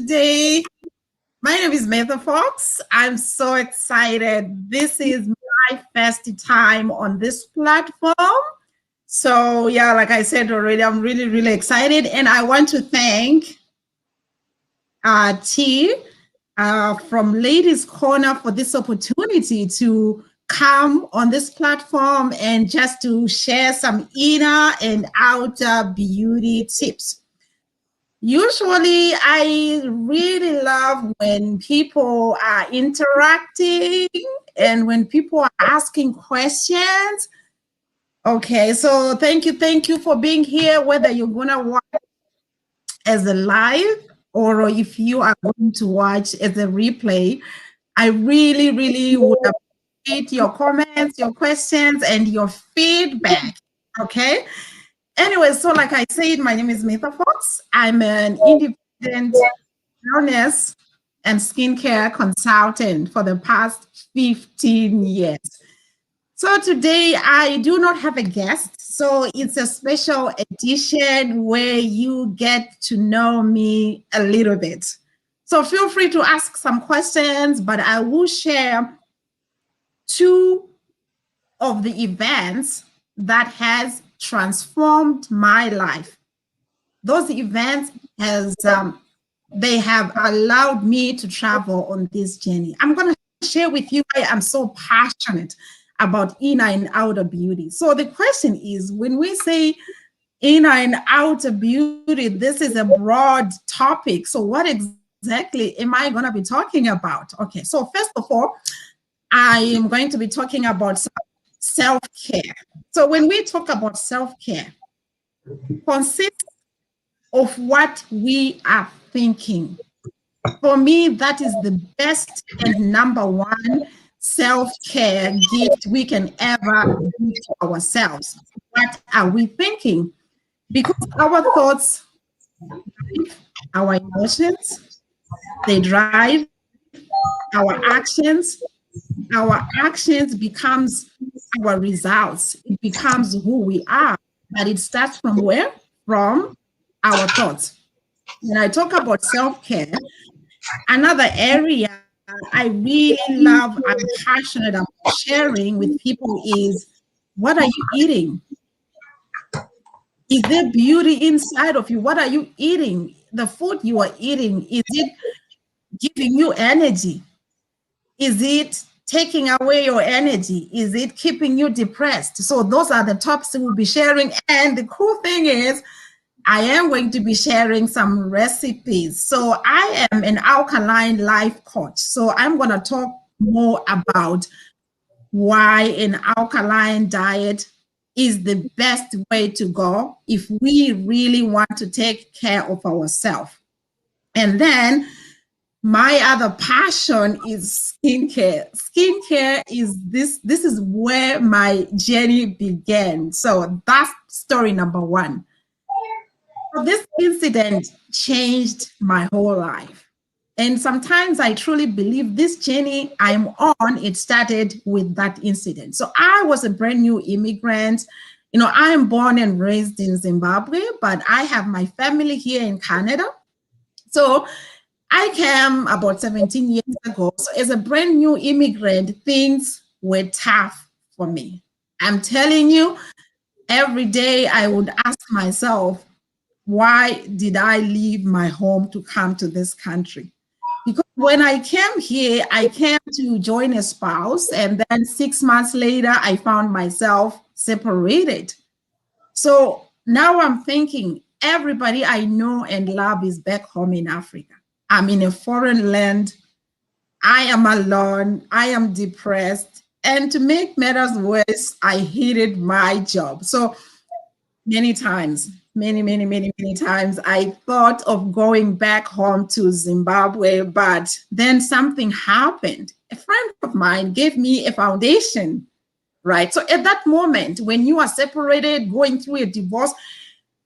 today. My name is Martha Fox. I'm so excited. This is my first time on this platform. So, yeah, like I said already, I'm really, really excited. And I want to thank T from Ladies Corner for this opportunity to come on this platform and just to share some inner and outer beauty tips. Usually, I really love when people are interacting and when people are asking questions. Okay, so thank you for being here, whether you're going to watch as a live or if you are going to watch as a replay. I really, really would appreciate your comments, your questions, and your feedback. Okay. Anyway, so like I said, my name is Martha Fox. I'm an independent wellness and skincare consultant for the past 15 years. So today I do not have a guest. So it's a special edition where you get to know me a little bit. So feel free to ask some questions, but I will share two of the events that has transformed my life. Those events they have allowed me to travel on this journey. I'm going to share with you why I'm so passionate about inner and outer beauty. So the question is, when we say inner and outer beauty, this is a broad topic. So what exactly am I going to be talking about? Okay, so first of all, I am going to be talking about self-care. So when we talk about self-care, consists of what we are thinking. For me, that is the best and number one self-care gift we can ever give to ourselves. What are we thinking? Because our thoughts drive our emotions, they drive our actions. Our actions becomes our results. It becomes who we are. But it starts from where? From our thoughts. When I talk about self-care, another area I really love, I'm passionate about sharing with people is, what are you eating? Is there beauty inside of you? What are you eating? The food you are eating, is it giving you energy? Is it taking away your energy? Is it keeping you depressed? So those are the topics we'll be sharing. And the cool thing is, I am going to be sharing some recipes. So I am an alkaline life coach. So I'm going to talk more about why an alkaline diet is the best way to go if we really want to take care of ourselves. And then my other passion is skincare. Skincare is this is where my journey began. So that's story number one. This incident changed my whole life. And sometimes I truly believe this journey I'm on, it started with that incident. So I was a brand new immigrant. You know, I am born and raised in Zimbabwe, but I have my family here in Canada. So I came about 17 years ago. So as a brand new immigrant, things were tough for me. I'm telling you, every day I would ask myself, why did I leave my home to come to this country? Because when I came here, I came to join a spouse, and then 6 months later, I found myself separated. So now I'm thinking, everybody I know and love is back home in Africa. I'm in a foreign land. I am alone. I am depressed. And to make matters worse, I hated my job. So many times, many times, I thought of going back home to Zimbabwe, but then something happened. A friend of mine gave me a foundation, right? So at that moment, when you are separated, going through a divorce,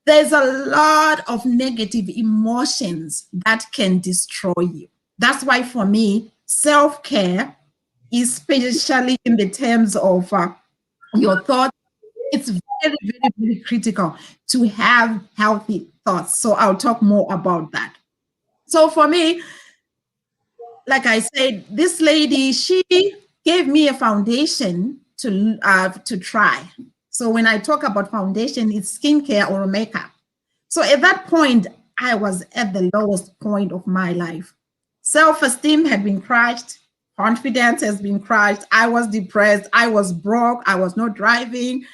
there's a lot of negative emotions that can destroy you. That's why for me, self-care, especially in the terms of your thoughts, it's very critical to have healthy thoughts. So I'll talk more about that. So for me, like I said, this lady, she gave me a foundation to try. So when I talk about foundation, it's skincare or makeup. So at that point, I was at the lowest point of my life. Self-esteem had been crushed. Confidence has been crushed. I was depressed. I was broke. I was not driving.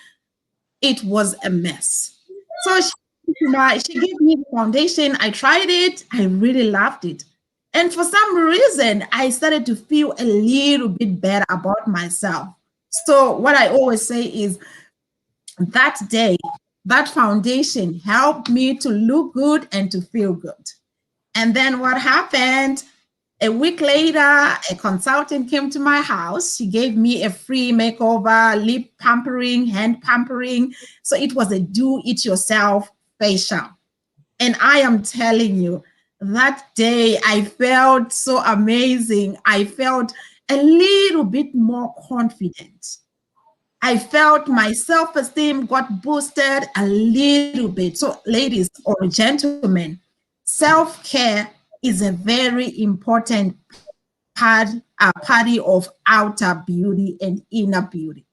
It was a mess. So she gave me the foundation. I tried it. I really loved it. And for some reason, I started to feel a little bit better about myself. So what I always say is that day, that foundation helped me to look good and to feel good. And then what happened? A week later, a consultant came to my house. She gave me a free makeover, lip pampering, hand pampering. So it was a do-it-yourself facial. And I am telling you, that day I felt so amazing. I felt a little bit more confident. I felt my self-esteem got boosted a little bit. So ladies or gentlemen, self-care is a very important party of outer beauty and inner beauty.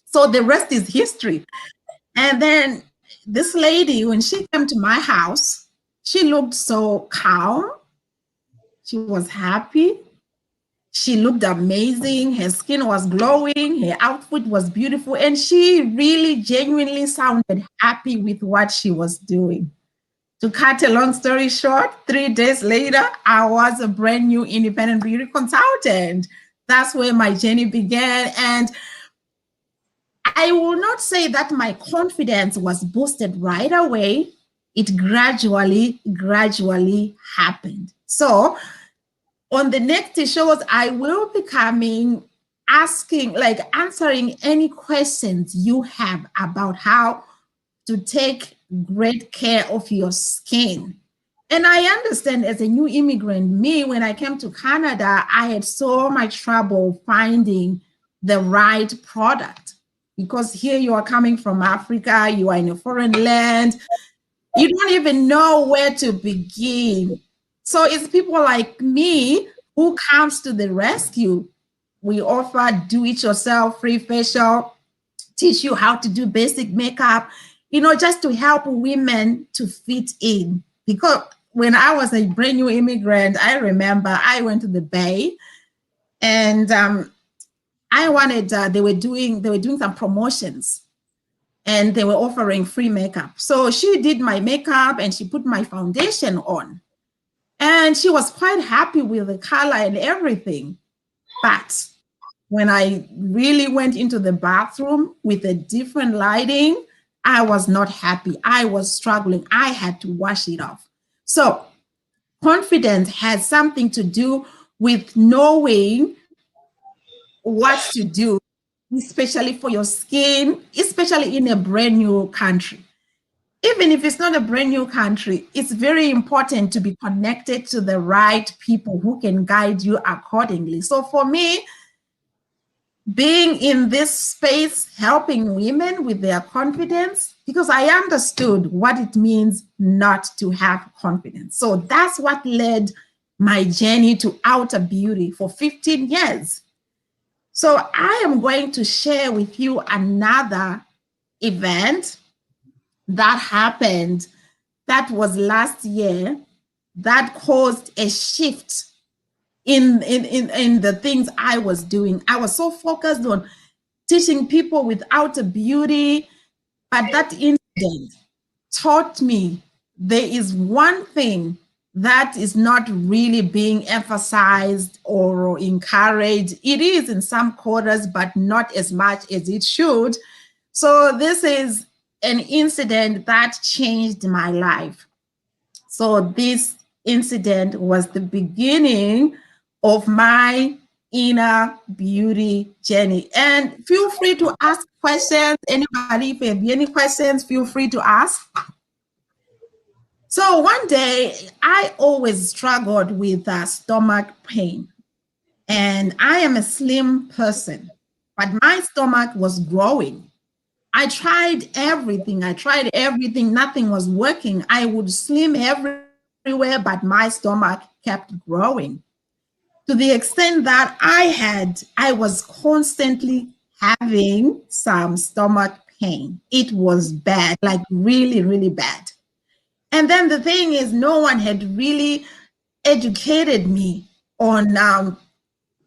So the rest is history. And then this lady, when she came to my house, she looked so calm. She was happy. She looked amazing. Her skin was glowing. Her outfit was beautiful. And she really genuinely sounded happy with what she was doing. To cut a long story short, 3 days later, I was a brand new independent beauty consultant. That's where my journey began. And I will not say that my confidence was boosted right away. It gradually happened. So on the next shows, I will be coming, answering any questions you have about how to take great care of your skin. And I understand as a new immigrant, me, when I came to Canada, I had so much trouble finding the right product because here you are coming from Africa, you are in a foreign land, you don't even know where to begin. So it's people like me who comes to the rescue. We offer do-it-yourself free facial, teach you how to do basic makeup, just to help women to fit in. Because when I was a brand new immigrant, I remember I went to the Bay and I wanted, they were doing some promotions and they were offering free makeup. So she did my makeup and she put my foundation on. And she was quite happy with the color and everything. But when I really went into the bathroom with a different lighting, I was not happy. I was struggling. I had to wash it off. So confidence has something to do with knowing what to do, especially for your skin, especially in a brand new country. Even if it's not a brand new country, it's very important to be connected to the right people who can guide you accordingly. So for me, being in this space, helping women with their confidence, because I understood what it means not to have confidence. So that's what led my journey to outer beauty for 15 years. So I am going to share with you another event that happened that was last year that caused a shift in the things I was doing. I was so focused on teaching people without a beauty, but that incident taught me there is one thing that is not really being emphasized or encouraged. It is in some quarters, but not as much as it should. So this is an incident that changed my life. So this incident was the beginning of my inner beauty journey. And feel free to ask questions. Anybody, if you have any questions, feel free to ask. So one day, I always struggled with stomach pain. And I am a slim person, but my stomach was growing. I tried everything. Nothing was working. I would slim every everywhere, but my stomach kept growing to the extent that I was constantly having some stomach pain. It was bad, like really, really bad. And then the thing is, no one had really educated me on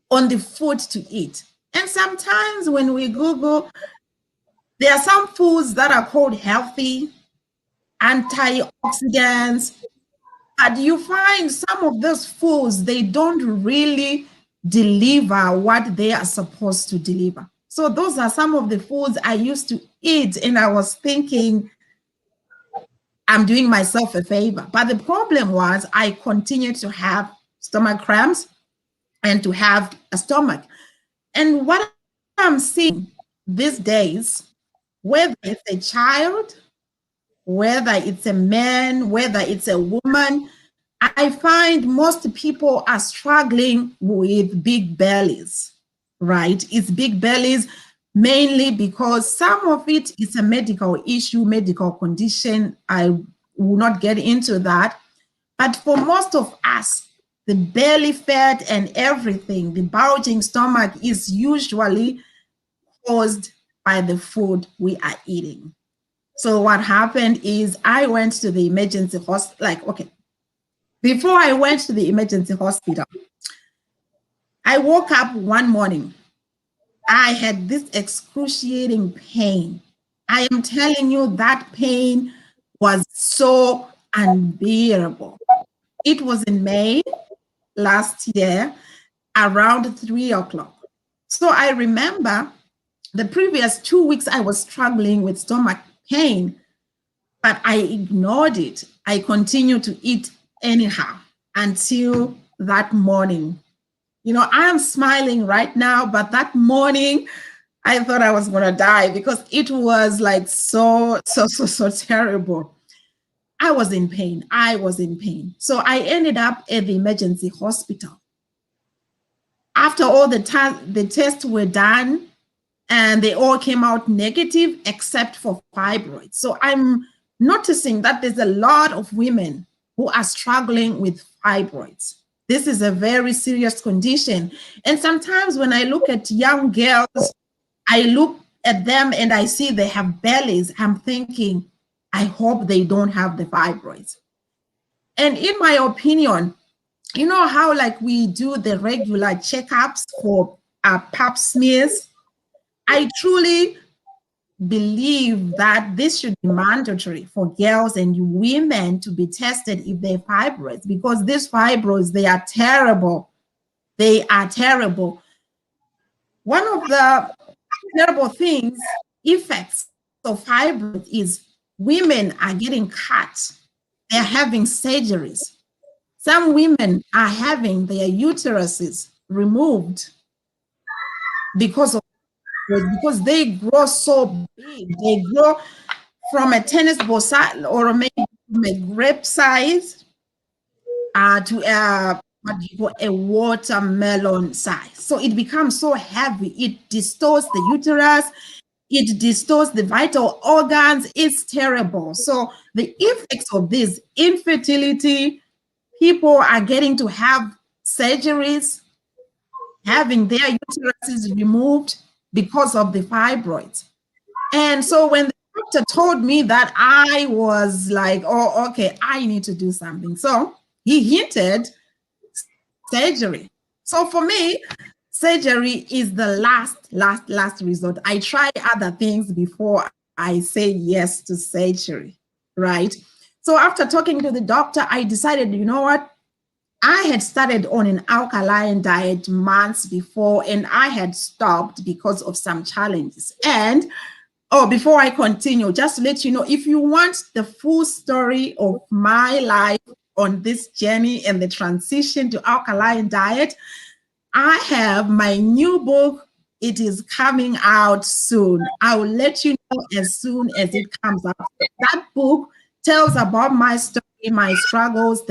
the food to eat. And sometimes when we Google, there are some foods that are called healthy, antioxidants, but you find some of those foods, they don't really deliver what they are supposed to deliver. So those are some of the foods I used to eat, and I was thinking, I'm doing myself a favor. But the problem was I continued to have stomach cramps and to have a stomach. And what I'm seeing these days, whether it's a child, whether it's a man, whether it's a woman, I find most people are struggling with big bellies, right? It's big bellies mainly because some of it is a medical issue, medical condition. I will not get into that. But for most of us, the belly fat and everything, the bulging stomach is usually caused by the food we are eating. So what happened is I went to the emergency hospital, like, okay, before I went to the emergency hospital, I woke up one morning. I had this excruciating pain. I am telling you, that pain was so unbearable. It was in May last year, around 3 o'clock. So I remember the previous 2 weeks I was struggling with stomach pain, but I ignored it. I continued to eat anyhow until that morning. You know, I am smiling right now, but that morning I thought I was going to die because it was like so terrible. I was in pain. I was in pain. So I ended up at the emergency hospital. After all the tests were done, and they all came out negative except for fibroids. So I'm noticing that there's a lot of women who are struggling with fibroids. This is a very serious condition. And sometimes when I look at young girls, I look at them and I see they have bellies. I'm thinking, I hope they don't have the fibroids. And in my opinion, you know how like we do the regular checkups for pap smears? I truly believe that this should be mandatory for girls and women to be tested if they have fibroids, because these fibroids, they are terrible. They are terrible. One of the terrible things, effects of fibroids, is women are getting cut. They're having surgeries. Some women are having their uteruses removed because they grow so big. They grow from a tennis ball size or maybe from a grape size to a watermelon size. So it becomes so heavy. It distorts the uterus. It distorts the vital organs. It's terrible. So the effects of this infertility, people are getting to have surgeries, having their uteruses removed because of the fibroids. And so when the doctor told me that, I was like, oh, okay, I need to do something. So he hinted surgery. So for me, surgery is the last resort. I try other things before I say yes to surgery, right? So after talking to the doctor, I decided, you know what? I had started on an alkaline diet months before, and I had stopped because of some challenges. And before I continue, just to let you know, if you want the full story of my life on this journey and the transition to alkaline diet, I have my new book. It is coming out soon. I will let you know as soon as it comes out. That book tells about my story, my struggles,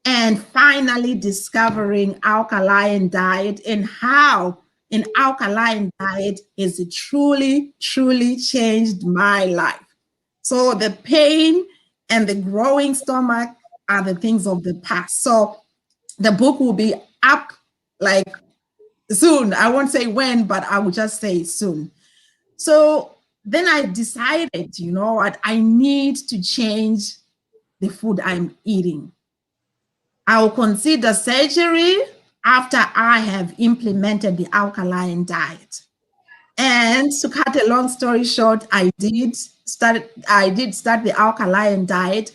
and finally discovering alkaline diet and how an alkaline diet has truly changed my life. So the pain and the growing stomach are the things of the past. So the book will be up like soon. I won't say when, but I will just say soon. So then I decided, you know what, I need to change the food I'm eating. I will consider surgery after I have implemented the alkaline diet. And to cut a long story short, I did start the alkaline diet.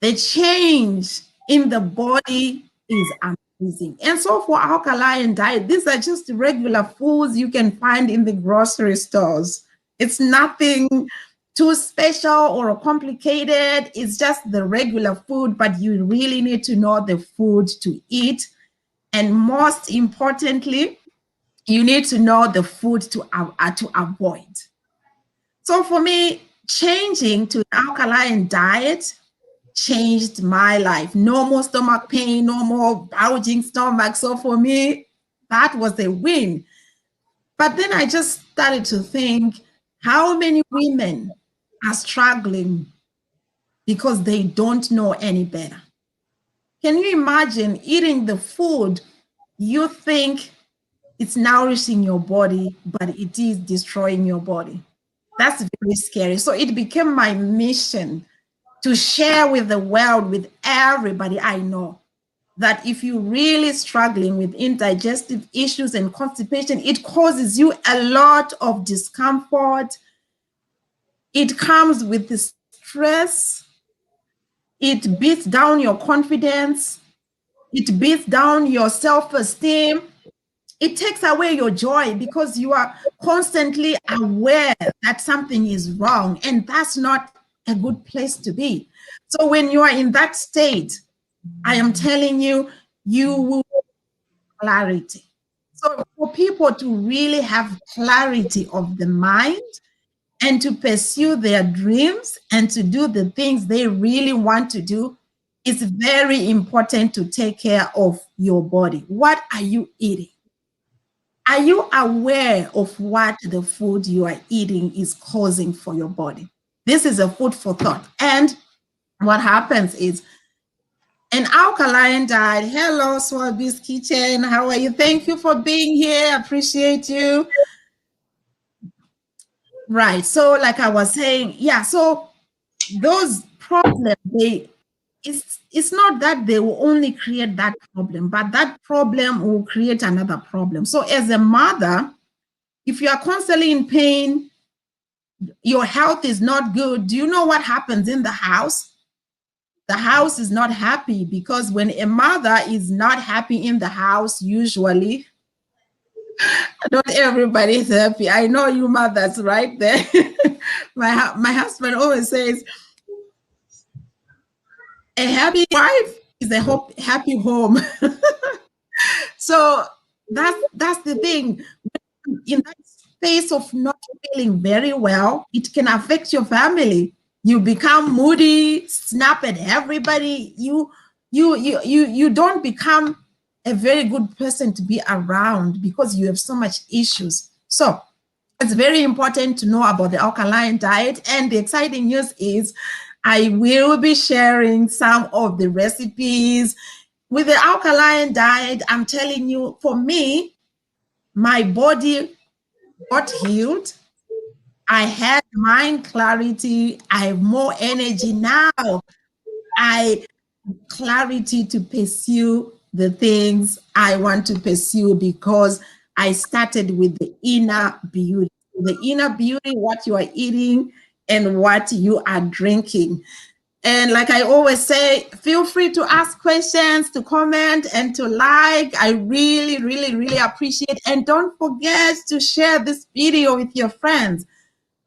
The change in the body is amazing. And so for alkaline diet, these are just regular foods you can find in the grocery stores. It's nothing too special or complicated. It's just the regular food, but you really need to know the food to eat. And most importantly, you need to know the food to avoid. So for me, changing to an alkaline diet changed my life. No more stomach pain, no more bulging stomach. So for me, that was a win. But then I just started to think, how many women are struggling because they don't know any better? Can you imagine eating the food you think it's nourishing your body, but it is destroying your body? That's very scary. So it became my mission to share with the world, with everybody I know, that if you're really struggling with indigestive issues and constipation, it causes you a lot of discomfort. It comes with the stress. It beats down your confidence. It beats down your self-esteem. It takes away your joy because you are constantly aware that something is wrong, and that's not a good place to be. So when you are in that state, I am telling you, you will have clarity. So for people to really have clarity of the mind and to pursue their dreams and to do the things they really want to do, it's very important to take care of your body. What are you eating? Are you aware of what the food you are eating is causing for your body? This is a food for thought. And what happens is an alkaline diet. Hello, Swabi's Kitchen. How are you? Thank you for being here. Appreciate you. Right. So, like I was saying, yeah, so those problems, it's not that they will only create that problem, but that problem will create another problem. So as a mother, if you are constantly in pain, your health is not good, do you know what happens in the house? The house is not happy, because when a mother is not happy in the house, usually, not everybody is happy. I know you mothers right there. My husband always says, a happy wife is a happy home. So that's the thing. In that space of not feeling very well, it can affect your family. You become moody, snap at everybody. You don't become a very good person to be around because you have so much issues. So it's very important to know about the alkaline diet. And the exciting news is I will be sharing some of the recipes with the alkaline diet. I'm telling you, for me, my body got healed. I had mind clarity. I have more energy now. I have clarity to pursue the things I want to pursue because I started with the inner beauty. The inner beauty, what you are eating and what you are drinking. And like I always say, feel free to ask questions, to comment, and to like. I really, really, really appreciate. And don't forget to share this video with your friends.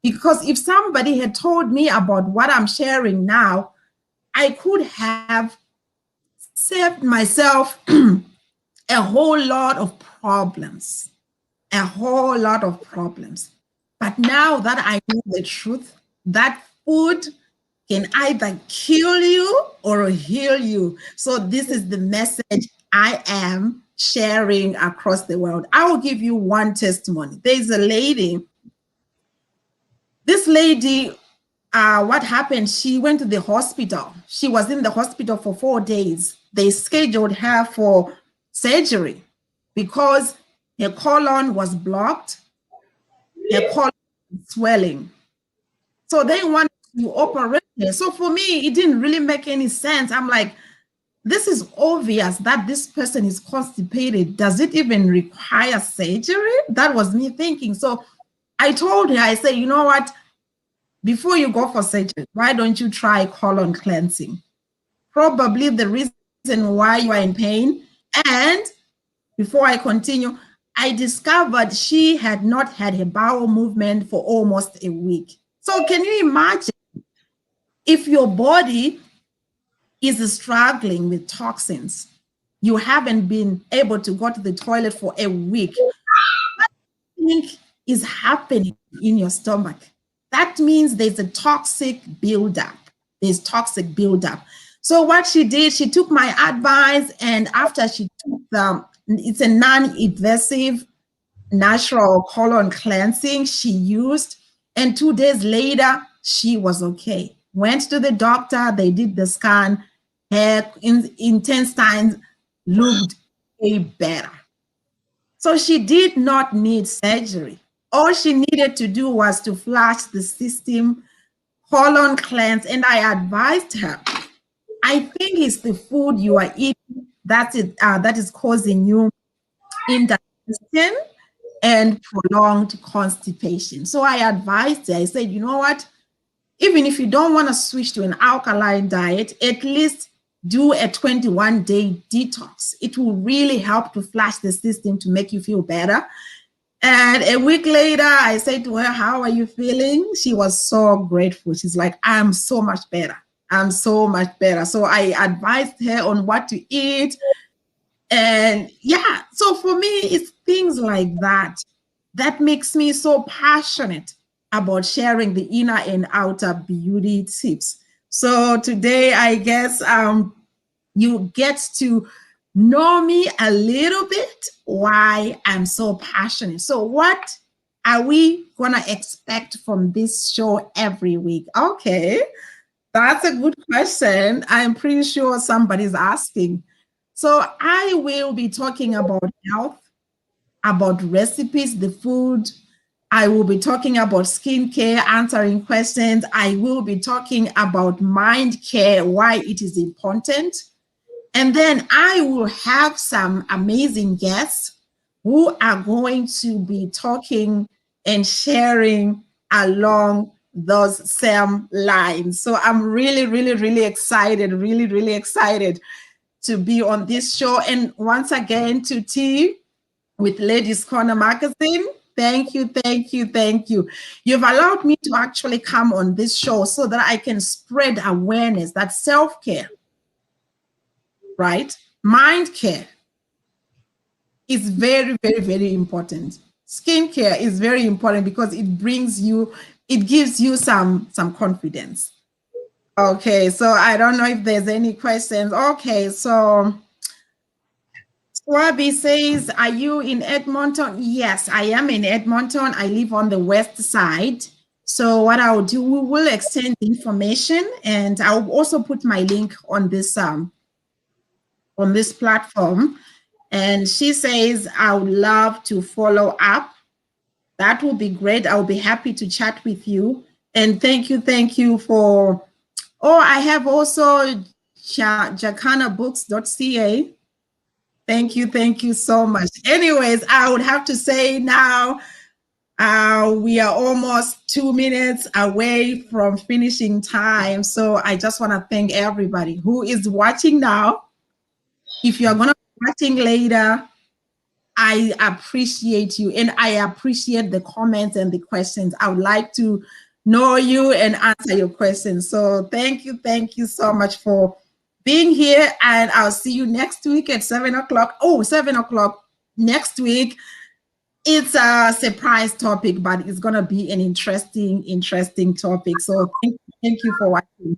Because if somebody had told me about what I'm sharing now, I could have saved myself a whole lot of problems. A whole lot of problems. But now that I know the truth, that food can either kill you or heal you. So this is the message I am sharing across the world. I will give you one testimony. There's a lady. This lady what happened, she went to the hospital. She was in the hospital for 4 days. They scheduled her for surgery because her colon was blocked, her colon was swelling. So they wanted to operate her. So for me, it didn't really make any sense. I'm like, this is obvious that this person is constipated. Does it even require surgery? That was me thinking. So I told her, I said, you know what? Before you go for surgery, why don't you try colon cleansing? Probably the reason why you are in pain. And before I continue, I discovered she had not had her bowel movement for almost a week. So can you imagine if your body is struggling with toxins, you haven't been able to go to the toilet for a week, what do you think is happening in your stomach? That means there's a toxic buildup. There's toxic buildup. So what she did, she took my advice, and after she took it's a non-invasive natural colon cleansing she used, and 2 days later, she was okay. Went to the doctor, they did the scan, her intestines looked way better. So she did not need surgery. All she needed to do was to flush the system, colon cleanse, and I advised her, I think it's the food you are eating that is causing you indigestion and prolonged constipation. So I advised her, I said, you know what? Even if you don't want to switch to an alkaline diet, at least do a 21-day detox. It will really help to flush the system to make you feel better. And a week later, I said to her, how are you feeling? She was so grateful. She's like, I'm so much better. I'm so much better. So I advised her on what to eat. And yeah, so for me, it's things like that that makes me so passionate about sharing the inner and outer beauty tips. So today, I guess you get to know me a little bit, why I'm so passionate. So what are we going to expect from this show every week? Okay, that's a good question. I'm pretty sure somebody's asking. So I will be talking about health, about recipes, the food. I will be talking about skincare, answering questions. I will be talking about mind care, why it is important. And then I will have some amazing guests who are going to be talking and sharing along those same lines. So I'm really, really, really excited, really excited to be on this show. And once again, to T with Ladies Corner Magazine, thank you. You've allowed me to actually come on this show so that I can spread awareness that self-care, right? Mind care is very, very important. Skincare is very important because it gives you some confidence. Okay, so I don't know if there's any questions. Okay, so Swabi says, are you in Edmonton? Yes, I am in Edmonton. I live on the west side. So what I'll do, we will exchange information, and I'll also put my link on this platform. And she says, I would love to follow up. That will be great. I'll be happy to chat with you. And thank you for, I have also jacanabooks.ca. Thank you so much. Anyways, I would have to say now, we are almost 2 minutes away from finishing time. So I just want to thank everybody who is watching now. If you're going to be watching later, I appreciate you, and I appreciate the comments and the questions. I would like to know you and answer your questions. So thank you so much for being here, and I'll see you next week at 7 o'clock. 7 o'clock next week. It's a surprise topic, but it's going to be an interesting topic. So thank you for watching.